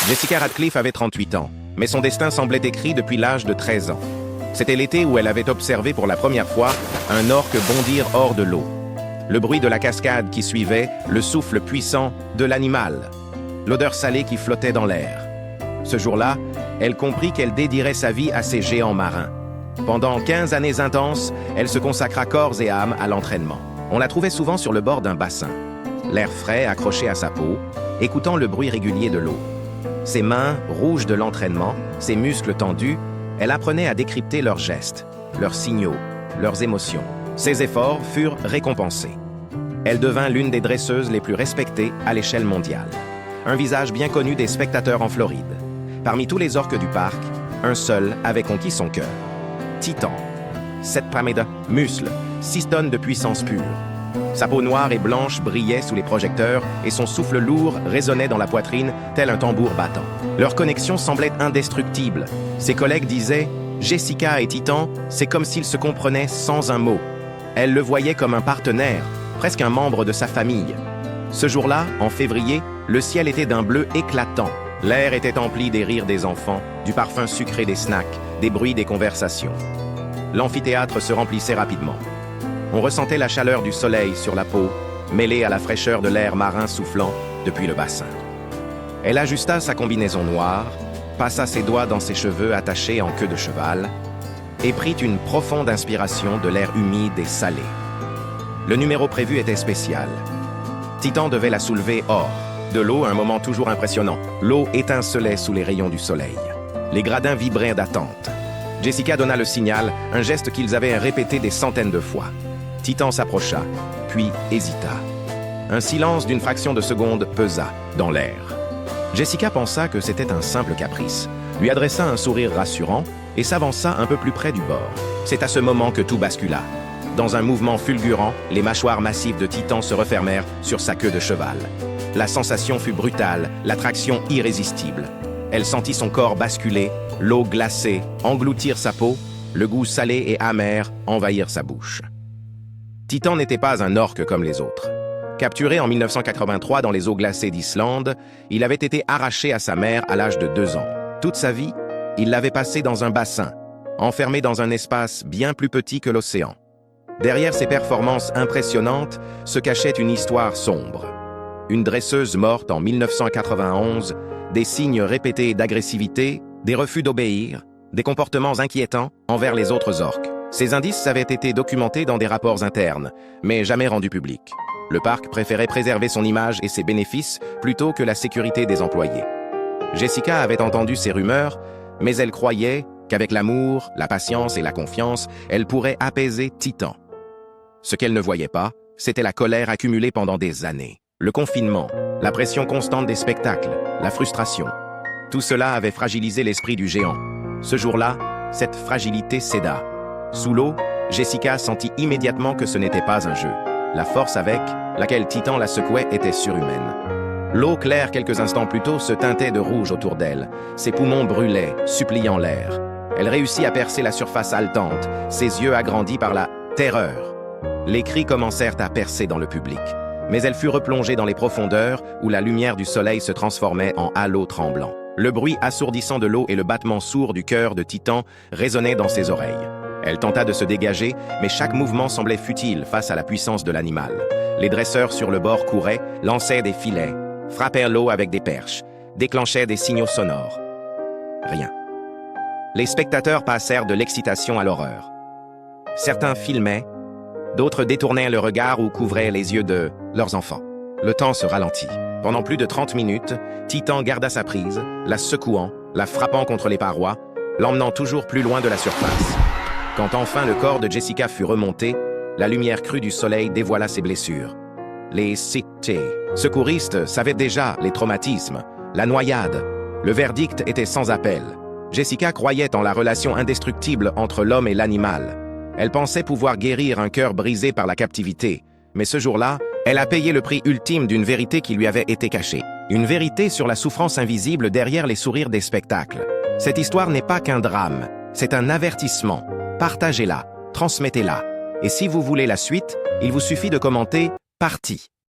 Jessica Radcliffe avait 38 ans, mais son destin semblait écrit depuis l'âge de 13 ans. C'était l'été où elle avait observé pour la première fois un orque bondir hors de l'eau. Le bruit de la cascade qui suivait, le souffle puissant de l'animal, l'odeur salée qui flottait dans l'air. Ce jour-là, elle comprit qu'elle dédierait sa vie à ces géants marins. Pendant 15 années intenses, elle se consacra corps et âme à l'entraînement. On la trouvait souvent sur le bord d'un bassin, l'air frais accroché à sa peau, écoutant le bruit régulier de l'eau. Ses mains, rouges de l'entraînement, ses muscles tendus, elle apprenait à décrypter leurs gestes, leurs signaux, leurs émotions. Ses efforts furent récompensés. Elle devint l'une des dresseuses les plus respectées à l'échelle mondiale. Un visage bien connu des spectateurs en Floride. Parmi tous les orques du parc, un seul avait conquis son cœur. Titan. 7 pamèdes, muscles, 6 tonnes de puissance pure. Sa peau noire et blanche brillait sous les projecteurs et son souffle lourd résonnait dans la poitrine tel un tambour battant. Leur connexion semblait indestructible. Ses collègues disaient « Jessica et Titan, c'est comme s'ils se comprenaient sans un mot ». Elle le voyait comme un partenaire, presque un membre de sa famille. Ce jour-là, en février, le ciel était d'un bleu éclatant. L'air était empli des rires des enfants, du parfum sucré des snacks, des bruits des conversations. L'amphithéâtre se remplissait rapidement. On ressentait la chaleur du soleil sur la peau, mêlée à la fraîcheur de l'air marin soufflant depuis le bassin. Elle ajusta sa combinaison noire, passa ses doigts dans ses cheveux attachés en queue de cheval et prit une profonde inspiration de l'air humide et salé. Le numéro prévu était spécial. Titan devait la soulever hors de l'eau, un moment toujours impressionnant. L'eau étincelait sous les rayons du soleil. Les gradins vibraient d'attente. Jessica donna le signal, un geste qu'ils avaient répété des centaines de fois. Titan s'approcha, puis hésita. Un silence d'une fraction de seconde pesa dans l'air. Jessica pensa que c'était un simple caprice, lui adressa un sourire rassurant et s'avança un peu plus près du bord. C'est à ce moment que tout bascula. Dans un mouvement fulgurant, les mâchoires massives de Titan se refermèrent sur sa queue de cheval. La sensation fut brutale, l'attraction irrésistible. Elle sentit son corps basculer, l'eau glacée engloutir sa peau, le goût salé et amer envahir sa bouche. Titan n'était pas un orque comme les autres. Capturé en 1983 dans les eaux glacées d'Islande, il avait été arraché à sa mère à l'âge de 2 ans. Toute sa vie, il l'avait passé dans un bassin, enfermé dans un espace bien plus petit que l'océan. Derrière ces performances impressionnantes se cachait une histoire sombre. Une dresseuse morte en 1991, des signes répétés d'agressivité, des refus d'obéir, des comportements inquiétants envers les autres orques. Ces indices avaient été documentés dans des rapports internes, mais jamais rendus publics. Le parc préférait préserver son image et ses bénéfices plutôt que la sécurité des employés. Jessica avait entendu ces rumeurs, mais elle croyait qu'avec l'amour, la patience et la confiance, elle pourrait apaiser Titan. Ce qu'elle ne voyait pas, c'était la colère accumulée pendant des années. Le confinement, la pression constante des spectacles, la frustration. Tout cela avait fragilisé l'esprit du géant. Ce jour-là, cette fragilité céda. Sous l'eau, Jessica sentit immédiatement que ce n'était pas un jeu. La force avec laquelle Titan la secouait était surhumaine. L'eau claire quelques instants plus tôt se teintait de rouge autour d'elle. Ses poumons brûlaient, suppliant l'air. Elle réussit à percer la surface haletante, ses yeux agrandis par la terreur. Les cris commencèrent à percer dans le public, mais elle fut replongée dans les profondeurs où la lumière du soleil se transformait en halo tremblant. Le bruit assourdissant de l'eau et le battement sourd du cœur de Titan résonnaient dans ses oreilles. Elle tenta de se dégager, mais chaque mouvement semblait futile face à la puissance de l'animal. Les dresseurs sur le bord couraient, lançaient des filets, frappèrent l'eau avec des perches, déclenchaient des signaux sonores. Rien. Les spectateurs passèrent de l'excitation à l'horreur. Certains filmaient, d'autres détournaient le regard ou couvraient les yeux de leurs enfants. Le temps se ralentit. Pendant plus de 30 minutes, Titan garda sa prise, la secouant, la frappant contre les parois, l'emmenant toujours plus loin de la surface. Quand enfin le corps de Jessica fut remonté, la lumière crue du soleil dévoila ses blessures. Les CT secouristes savaient déjà les traumatismes, la noyade. Le verdict était sans appel. Jessica croyait en la relation indestructible entre l'homme et l'animal. Elle pensait pouvoir guérir un cœur brisé par la captivité. Mais ce jour-là, elle a payé le prix ultime d'une vérité qui lui avait été cachée. Une vérité sur la souffrance invisible derrière les sourires des spectacles. Cette histoire n'est pas qu'un drame, c'est un avertissement. Partagez-la, transmettez-la. Et si vous voulez la suite, il vous suffit de commenter « Partie ».